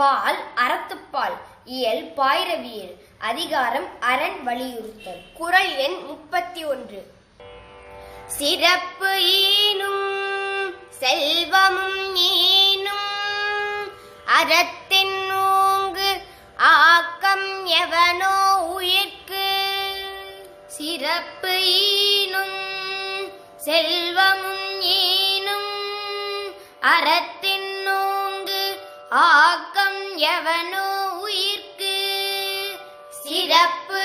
பால் அறத்துப்பால். இயல் பாயிரவியல். அதிகாரம் அரண் வலியுறுத்தல். குறள் எண் 31. சிறப்பு ஈனும் செல்வமும் ஈனும் அறத்தின் ஊங்கு ஆக்கம் எவனோ உயிர்க்கு. சிறப்பு ஈனும் செல்வமும் ஈனும் அறத்தின் ஊங்கு ஆக்கம் எவனோ உயிர்க்கு. சிறப்பு